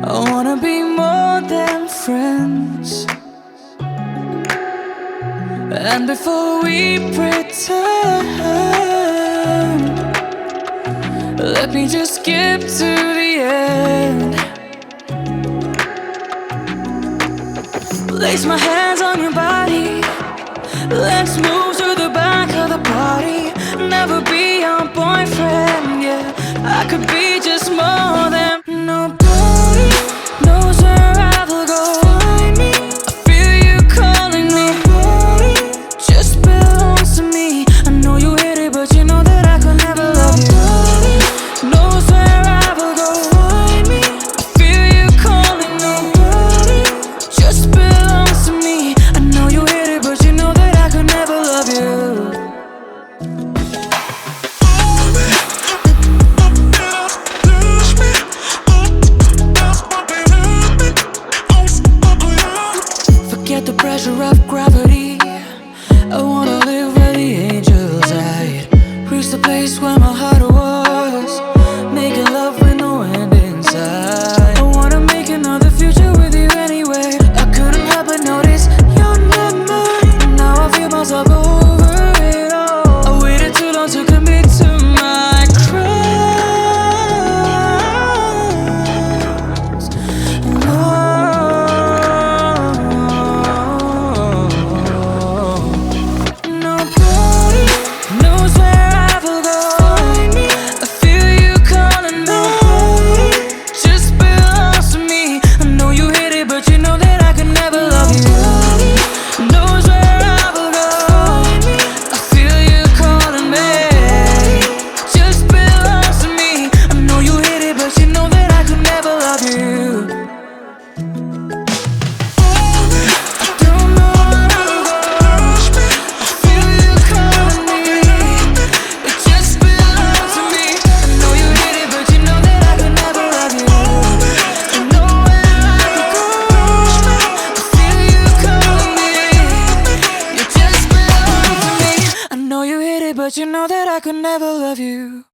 I wanna be more than friends. And before we pretend, let me just skip to the end. Place my hands on your body. Let's move to the back of the party. Never be your boyfriend, yeah. I could be just more than. Nobody knows where I will go. Find me. I feel you calling me. Nobody just belongs to me. I know you hate it, but you know that I could never love you. Nobody knows where I will go. Find me. I feel you calling me. Nobody just belongs to me. I know you hate it, but you know that I could never love you. Forget the pressure of gravity. I wanna live where the angels hide. Reach the place where my heart was. Making love with no end inside. I wanna make another future with you anyway. I couldn't help but notice you're not mine. Now I feel myself over it all. I waited too long to commit to my crimes. Nobody knows where I will go. Find me. I feel you calling me. Nobody just belongs to me. I know you hate it, but you know that I could never love you. Nobody knows where I will go. Find me. I feel you calling me. Just belongs to me. I know you hate it, but you know that I could never love you. But you know that I could never love you.